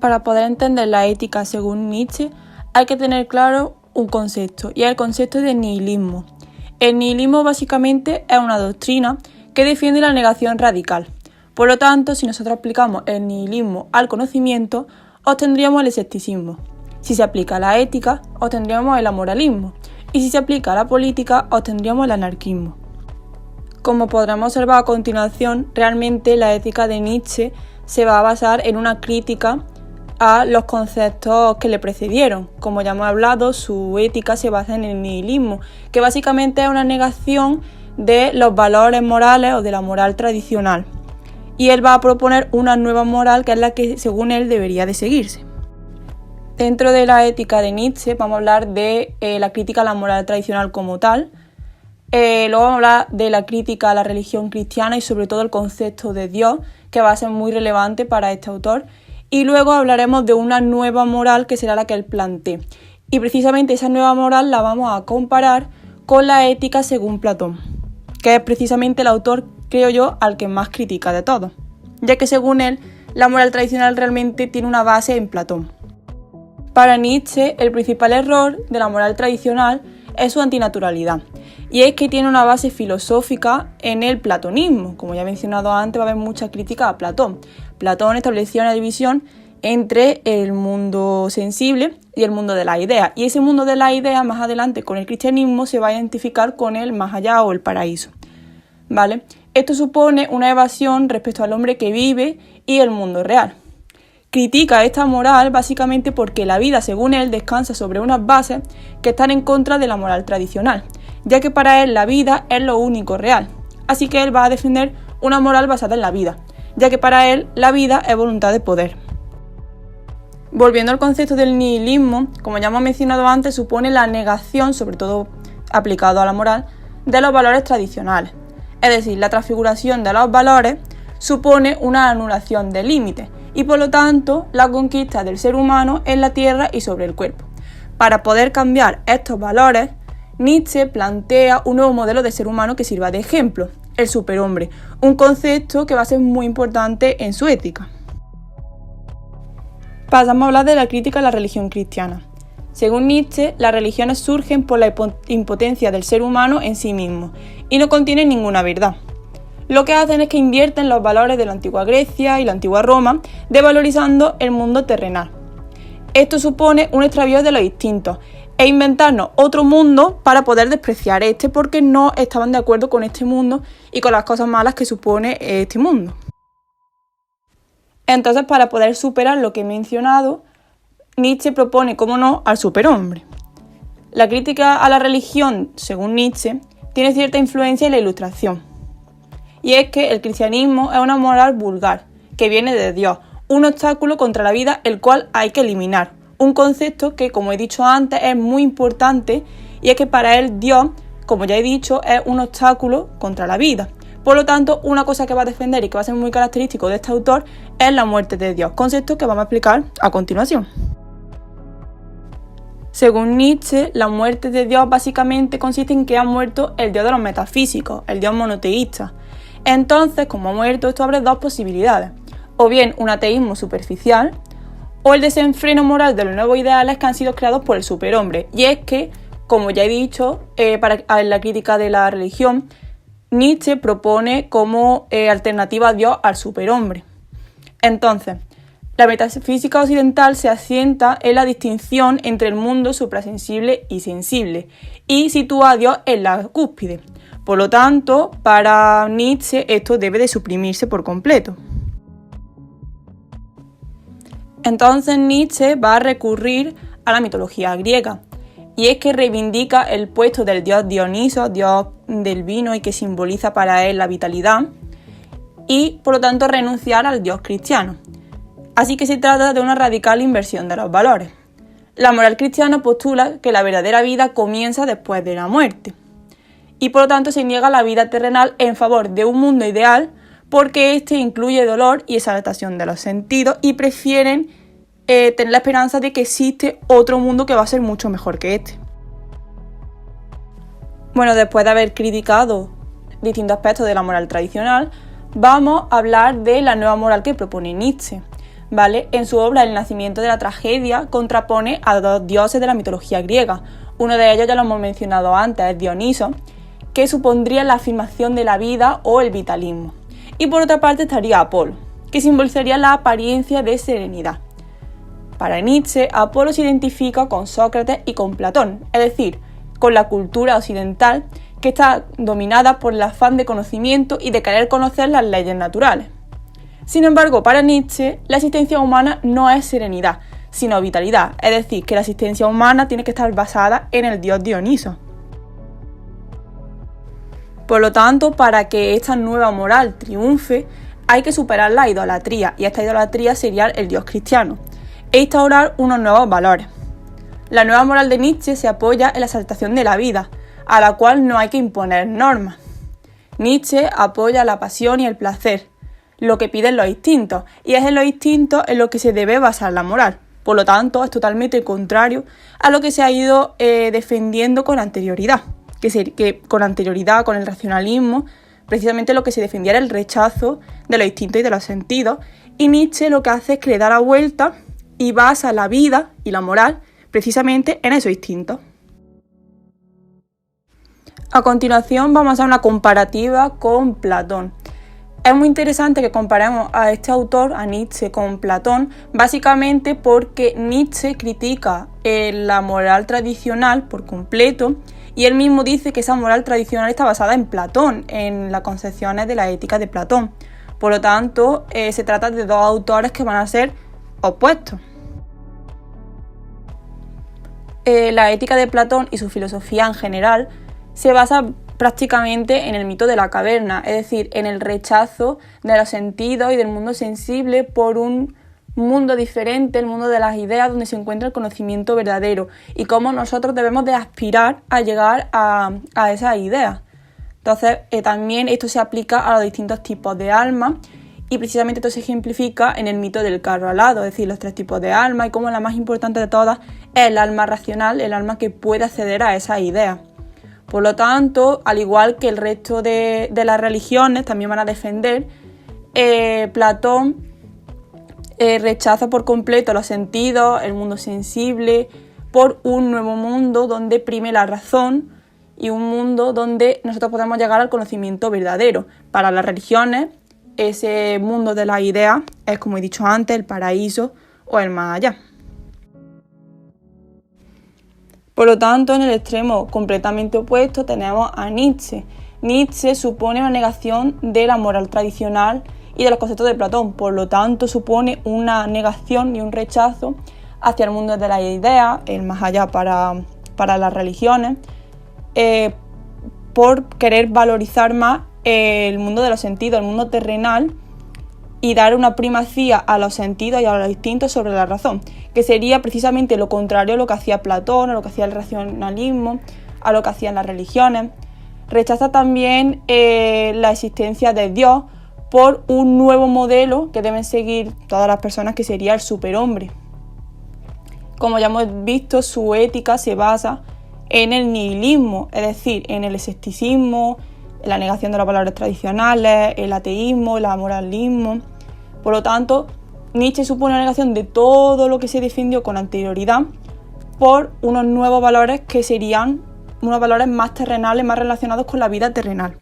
Para poder entender la ética según Nietzsche, hay que tener claro un concepto, y es el concepto de nihilismo. El nihilismo básicamente es una doctrina que defiende la negación radical. Por lo tanto, si nosotros aplicamos el nihilismo al conocimiento, obtendríamos el escepticismo. Si se aplica a la ética, obtendríamos el amoralismo. Y si se aplica a la política, obtendríamos el anarquismo. Como podremos observar a continuación, realmente la ética de Nietzsche se va a basar en una crítica a los conceptos que le precedieron. Como ya hemos hablado, su ética se basa en el nihilismo, que básicamente es una negación de los valores morales o de la moral tradicional. Y él va a proponer una nueva moral que es la que, según él, debería de seguirse. Dentro de la ética de Nietzsche vamos a hablar de la crítica a la moral tradicional como tal. Luego vamos a hablar de la crítica a la religión cristiana y sobre todo el concepto de Dios, que va a ser muy relevante para este autor. Y luego hablaremos de una nueva moral que será la que él plantee. Y precisamente esa nueva moral la vamos a comparar con la ética según Platón, que es precisamente el autor, creo yo, al que más critica de todos, ya que según él, la moral tradicional realmente tiene una base en Platón. Para Nietzsche, el principal error de la moral tradicional es su antinaturalidad, y es que tiene una base filosófica en el platonismo. Como ya he mencionado antes, va a haber mucha crítica a Platón. Platón estableció una división entre el mundo sensible y el mundo de las ideas, y ese mundo de las ideas más adelante con el cristianismo se va a identificar con el más allá o el paraíso, ¿vale? Esto supone una evasión respecto al hombre que vive y el mundo real. Critica esta moral básicamente porque la vida, según él, descansa sobre unas bases que están en contra de la moral tradicional, ya que para él la vida es lo único real. Así que él va a defender una moral basada en la vida, ya que para él la vida es voluntad de poder. Volviendo al concepto del nihilismo, como ya hemos mencionado antes, supone la negación, sobre todo aplicado a la moral, de los valores tradicionales. Es decir, la transfiguración de los valores supone una anulación de límites y por lo tanto la conquista del ser humano en la tierra y sobre el cuerpo. Para poder cambiar estos valores, Nietzsche plantea un nuevo modelo de ser humano que sirva de ejemplo, el superhombre, un concepto que va a ser muy importante en su ética. Pasamos a hablar de la crítica a la religión cristiana. Según Nietzsche, las religiones surgen por la impotencia del ser humano en sí mismo y no contienen ninguna verdad. Lo que hacen es que invierten los valores de la antigua Grecia y la antigua Roma, devalorizando el mundo terrenal. Esto supone un extravío de los instintos e inventarnos otro mundo para poder despreciar este porque no estaban de acuerdo con este mundo y con las cosas malas que supone este mundo. Entonces, para poder superar lo que he mencionado, Nietzsche propone, como no, al superhombre. La crítica a la religión, según Nietzsche, tiene cierta influencia en la Ilustración. Y es que el cristianismo es una moral vulgar, que viene de Dios, un obstáculo contra la vida el cual hay que eliminar. Un concepto que, como he dicho antes, es muy importante y es que para él Dios, como ya he dicho, es un obstáculo contra la vida. Por lo tanto, una cosa que va a defender y que va a ser muy característico de este autor es la muerte de Dios, concepto que vamos a explicar a continuación. Según Nietzsche, la muerte de Dios básicamente consiste en que ha muerto el Dios de los metafísicos, el Dios monoteísta. Entonces, como ha muerto, esto abre dos posibilidades, o bien un ateísmo superficial, o el desenfreno moral de los nuevos ideales que han sido creados por el superhombre. Y es que, como ya he dicho, para la crítica de la religión, Nietzsche propone como alternativa a Dios al superhombre. Entonces, la metafísica occidental se asienta en la distinción entre el mundo suprasensible y sensible y sitúa a Dios en la cúspide. Por lo tanto, para Nietzsche esto debe de suprimirse por completo. Entonces Nietzsche va a recurrir a la mitología griega, y es que reivindica el puesto del dios Dioniso, dios del vino y que simboliza para él la vitalidad, y por lo tanto renunciar al dios cristiano. Así que se trata de una radical inversión de los valores. La moral cristiana postula que la verdadera vida comienza después de la muerte, y por lo tanto se niega la vida terrenal en favor de un mundo ideal porque este incluye dolor y exaltación de los sentidos y prefieren tener la esperanza de que existe otro mundo que va a ser mucho mejor que este. Bueno, después de haber criticado distintos aspectos de la moral tradicional, vamos a hablar de la nueva moral que propone Nietzsche. ¿vale? En su obra El nacimiento de la tragedia contrapone a dos dioses de la mitología griega. Uno de ellos ya lo hemos mencionado antes, es Dioniso, que supondría la afirmación de la vida o el vitalismo. Y por otra parte estaría Apolo, que simbolizaría la apariencia de serenidad. Para Nietzsche, Apolo se identifica con Sócrates y con Platón, es decir, con la cultura occidental que está dominada por el afán de conocimiento y de querer conocer las leyes naturales. Sin embargo, para Nietzsche, la existencia humana no es serenidad, sino vitalidad, es decir, que la existencia humana tiene que estar basada en el dios Dioniso. Por lo tanto, para que esta nueva moral triunfe, hay que superar la idolatría, y esta idolatría sería el dios cristiano, e instaurar unos nuevos valores. La nueva moral de Nietzsche se apoya en la exaltación de la vida, a la cual no hay que imponer normas. Nietzsche apoya la pasión y el placer, lo que piden los instintos, y es en los instintos en lo que se debe basar la moral. Por lo tanto, es totalmente contrario a lo que se ha ido defendiendo con anterioridad, con el racionalismo, precisamente lo que se defendía era el rechazo de los instintos y de los sentidos, y Nietzsche lo que hace es que le da la vuelta y basa la vida y la moral precisamente en esos instintos. A continuación vamos a hacer una comparativa con Platón. Es muy interesante que comparemos a este autor, a Nietzsche, con Platón, básicamente porque Nietzsche critica la moral tradicional por completo y él mismo dice que esa moral tradicional está basada en Platón, en las concepciones de la ética de Platón. Por lo tanto, se trata de dos autores que van a ser opuestos. La ética de Platón y su filosofía en general se basa prácticamente en el mito de la caverna, es decir, en el rechazo de los sentidos y del mundo sensible por un mundo diferente, el mundo de las ideas, donde se encuentra el conocimiento verdadero y cómo nosotros debemos de aspirar a llegar a esas ideas. Entonces, también esto se aplica a los distintos tipos de almas y precisamente esto se ejemplifica en el mito del carro alado, es decir, los tres tipos de alma y cómo la más importante de todas es el alma racional, el alma que puede acceder a esas ideas. Por lo tanto, al igual que el resto de las religiones también van a defender, Platón rechaza por completo los sentidos, el mundo sensible, por un nuevo mundo donde prime la razón y un mundo donde nosotros podemos llegar al conocimiento verdadero. Para las religiones, ese mundo de las ideas es, como he dicho antes, el paraíso o el más allá. Por lo tanto, en el extremo completamente opuesto tenemos a Nietzsche. Nietzsche supone una negación de la moral tradicional y de los conceptos de Platón. Por lo tanto, supone una negación y un rechazo hacia el mundo de las ideas, el más allá para las religiones, por querer valorizar más el mundo de los sentidos, el mundo terrenal, y dar una primacía a los sentidos y a los instintos sobre la razón, que sería precisamente lo contrario a lo que hacía Platón, a lo que hacía el racionalismo, a lo que hacían las religiones. Rechaza también la existencia de Dios por un nuevo modelo que deben seguir todas las personas, que sería el superhombre. Como ya hemos visto, su ética se basa en el nihilismo, es decir, en el escepticismo, en la negación de los valores tradicionales, el ateísmo, el amoralismo. Por lo tanto, Nietzsche supone una negación de todo lo que se defendió con anterioridad por unos nuevos valores que serían unos valores más terrenales, más relacionados con la vida terrenal.